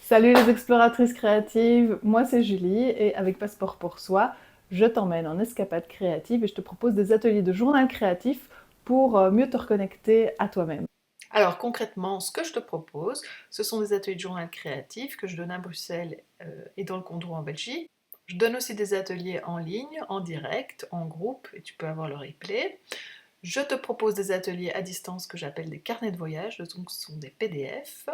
Salut les exploratrices créatives, moi c'est Julie et avec Passeport pour Soi, je t'emmène en escapade créative et je te propose des ateliers de journal créatif pour mieux te reconnecter à toi-même. Alors concrètement, ce que je te propose, ce sont des ateliers de journal créatif que je donne à Bruxelles et dans le Condroit en Belgique. Je donne aussi des ateliers en ligne, en direct, en groupe et tu peux avoir le replay. Je te propose des ateliers à distance que j'appelle des carnets de voyage, donc ce sont des PDF.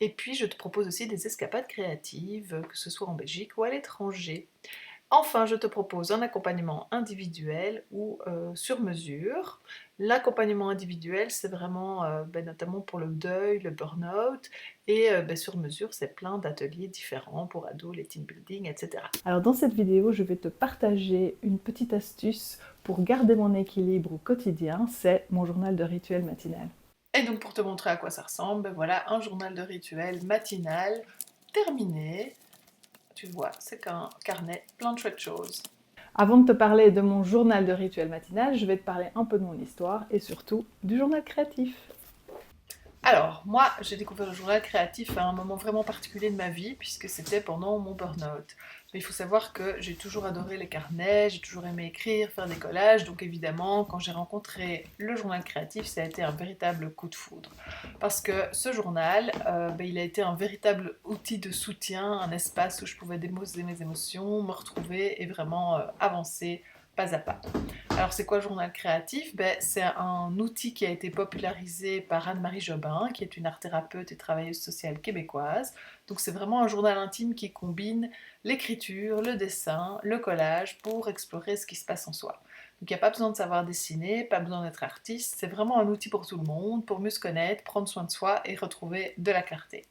Et puis je te propose aussi des escapades créatives, que ce soit en Belgique ou à l'étranger. Enfin, je te propose un accompagnement individuel ou sur mesure. L'accompagnement individuel, c'est vraiment notamment pour le deuil, le burn-out, et sur mesure, c'est plein d'ateliers différents pour ados, les team building, etc. Alors dans cette vidéo, je vais te partager une petite astuce pour garder mon équilibre au quotidien, c'est mon journal de rituel matinal. Et donc pour te montrer à quoi ça ressemble, voilà un journal de rituel matinal terminé. Tu vois, c'est qu'un carnet plein de chouettes choses. Avant de te parler de mon journal de rituel matinal, je vais te parler un peu de mon histoire et surtout du journal créatif. Alors, moi, j'ai découvert le journal créatif à un moment vraiment particulier de ma vie, puisque c'était pendant mon burn-out. Mais il faut savoir que j'ai toujours adoré les carnets, j'ai toujours aimé écrire, faire des collages, donc évidemment, quand j'ai rencontré le journal créatif, ça a été un véritable coup de foudre. Parce que ce journal, il a été un véritable outil de soutien, un espace où je pouvais déposer mes émotions, me retrouver et vraiment avancer pas à pas. Alors, c'est quoi le journal créatif? C'est un outil qui a été popularisé par Anne-Marie Jobin, qui est une art-thérapeute et travailleuse sociale québécoise. Donc, c'est vraiment un journal intime qui combine l'écriture, le dessin, le collage pour explorer ce qui se passe en soi. Donc, il n'y a pas besoin de savoir dessiner, pas besoin d'être artiste. C'est vraiment un outil pour tout le monde, pour mieux se connaître, prendre soin de soi et retrouver de la clarté.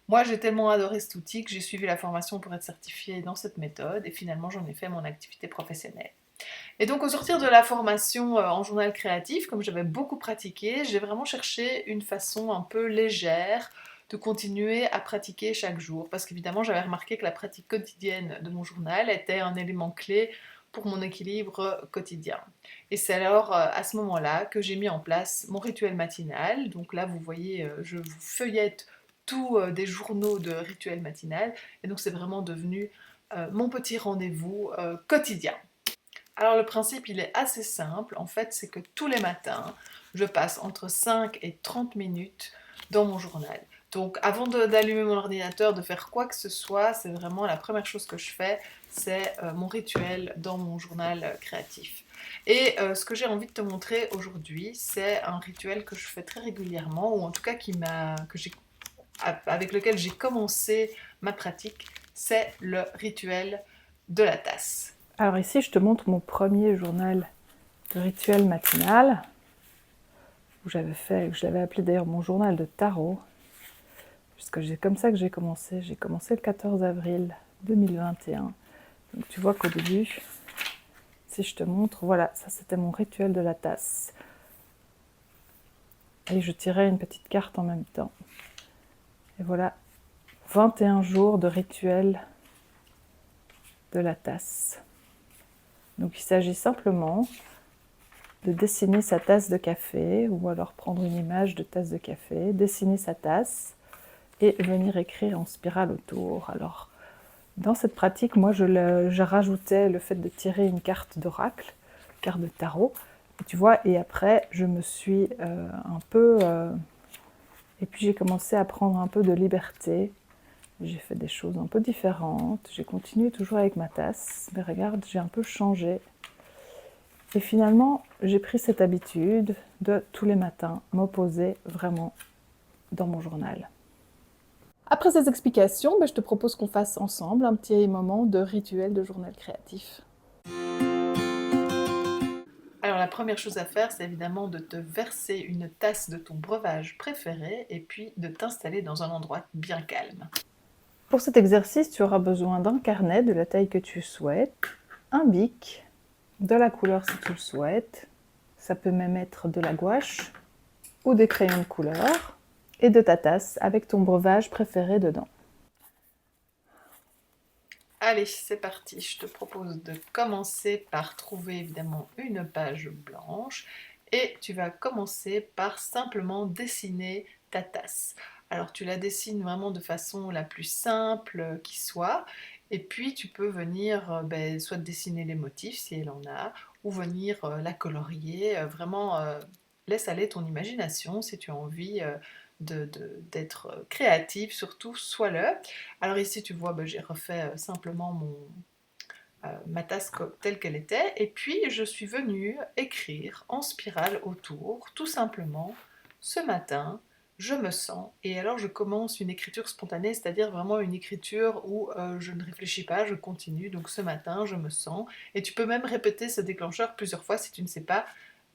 Moi, j'ai tellement adoré cet outil que j'ai suivi la formation pour être certifiée dans cette méthode et finalement, j'en ai fait mon activité professionnelle. Et donc au sortir de la formation en journal créatif, comme j'avais beaucoup pratiqué, j'ai vraiment cherché une façon un peu légère de continuer à pratiquer chaque jour. Parce qu'évidemment, j'avais remarqué que la pratique quotidienne de mon journal était un élément clé pour mon équilibre quotidien. Et c'est alors à ce moment-là que j'ai mis en place mon rituel matinal. Donc là, vous voyez, je vous feuillette tous des journaux de rituel matinal. Et donc c'est vraiment devenu mon petit rendez-vous quotidien. Alors le principe, il est assez simple. En fait, c'est que tous les matins, je passe entre 5 et 30 minutes dans mon journal. Donc avant d'allumer mon ordinateur, de faire quoi que ce soit, c'est vraiment la première chose que je fais, c'est mon rituel dans mon journal créatif. Et ce que j'ai envie de te montrer aujourd'hui, c'est un rituel que je fais très régulièrement, ou en tout cas avec lequel j'ai commencé ma pratique, c'est le rituel de la tasse. Alors ici, je te montre mon premier journal de rituel matinal, où je l'avais appelé d'ailleurs mon journal de tarot, puisque c'est comme ça que j'ai commencé. J'ai commencé le 14 avril 2021. Donc tu vois qu'au début, si je te montre, voilà, ça c'était mon rituel de la tasse. Et je tirais une petite carte en même temps. Et voilà, 21 jours de rituel de la tasse. Donc il s'agit simplement de dessiner sa tasse de café, ou alors prendre une image de tasse de café, dessiner sa tasse et venir écrire en spirale autour. Alors, dans cette pratique, moi, je rajoutais le fait de tirer une carte d'oracle, carte de tarot, et tu vois, et après, je me suis un peu... et puis j'ai commencé à prendre un peu de liberté. J'ai fait des choses un peu différentes. J'ai continué toujours avec ma tasse, mais regarde, j'ai un peu changé. Et finalement, j'ai pris cette habitude de tous les matins m'opposer vraiment dans mon journal. Après ces explications, je te propose qu'on fasse ensemble un petit moment de rituel de journal créatif. Alors la première chose à faire, c'est évidemment de te verser une tasse de ton breuvage préféré et puis de t'installer dans un endroit bien calme. Pour cet exercice, tu auras besoin d'un carnet de la taille que tu souhaites, un bic, de la couleur si tu le souhaites, ça peut même être de la gouache ou des crayons de couleur, et de ta tasse avec ton breuvage préféré dedans. Allez, c'est parti. Je te propose de commencer par trouver évidemment une page blanche et tu vas commencer par simplement dessiner ta tasse. Alors tu la dessines vraiment de façon la plus simple qui soit, et puis tu peux venir soit dessiner les motifs si elle en a, ou venir la colorier. Vraiment, laisse aller ton imagination si tu as envie d'être créative, surtout sois-le. Alors ici tu vois, j'ai refait simplement ma tasse telle qu'elle était, et puis je suis venue écrire en spirale autour, tout simplement, ce matin, je me sens, et alors je commence une écriture spontanée, c'est-à-dire vraiment une écriture où je ne réfléchis pas, je continue, donc ce matin, je me sens, et tu peux même répéter ce déclencheur plusieurs fois si tu ne sais pas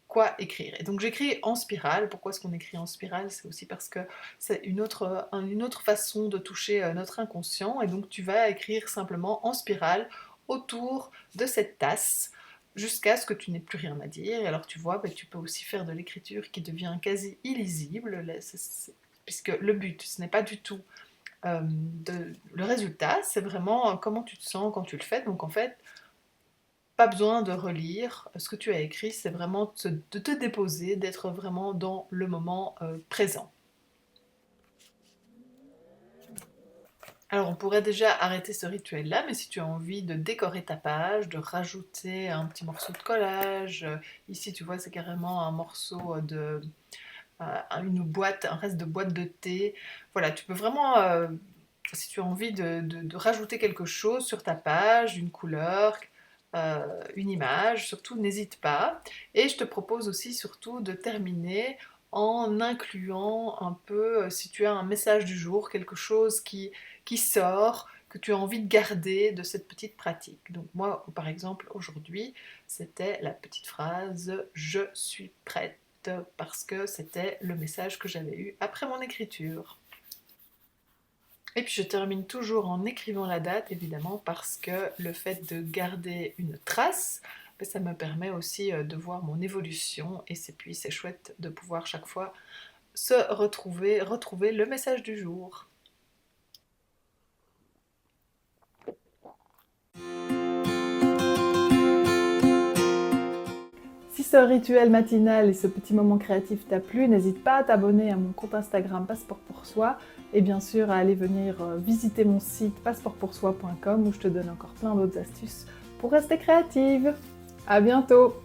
quoi écrire. Et donc j'écris en spirale. Pourquoi est-ce qu'on écrit en spirale? C'est aussi parce que c'est une autre façon de toucher notre inconscient, et donc tu vas écrire simplement en spirale autour de cette tasse jusqu'à ce que tu n'aies plus rien à dire. Et alors tu vois, tu peux aussi faire de l'écriture qui devient quasi illisible, puisque le but, ce n'est pas du tout le résultat, c'est vraiment comment tu te sens quand tu le fais. Donc en fait, pas besoin de relire ce que tu as écrit, c'est vraiment de te déposer, d'être vraiment dans le moment présent. Alors on pourrait déjà arrêter ce rituel-là, mais si tu as envie de décorer ta page, de rajouter un petit morceau de collage, ici tu vois c'est carrément un morceau une boîte, un reste de boîte de thé, voilà, tu peux vraiment, si tu as envie de rajouter quelque chose sur ta page, une couleur, une image, surtout n'hésite pas. Et je te propose aussi surtout de terminer en incluant un peu, si tu as un message du jour, quelque chose qui sort, que tu as envie de garder de cette petite pratique. Donc moi, par exemple, aujourd'hui, c'était la petite phrase «Je suis prête», parce que c'était le message que j'avais eu après mon écriture. Et puis je termine toujours en écrivant la date, évidemment, parce que le fait de garder une trace, ça me permet aussi de voir mon évolution, et puis c'est chouette de pouvoir chaque fois se retrouver le message du jour. Si ce rituel matinal et ce petit moment créatif t'a plu, n'hésite pas à t'abonner à mon compte Instagram Passeport pour Soi, et bien sûr à aller venir visiter mon site passeportpoursoi.com où je te donne encore plein d'autres astuces pour rester créative. À bientôt!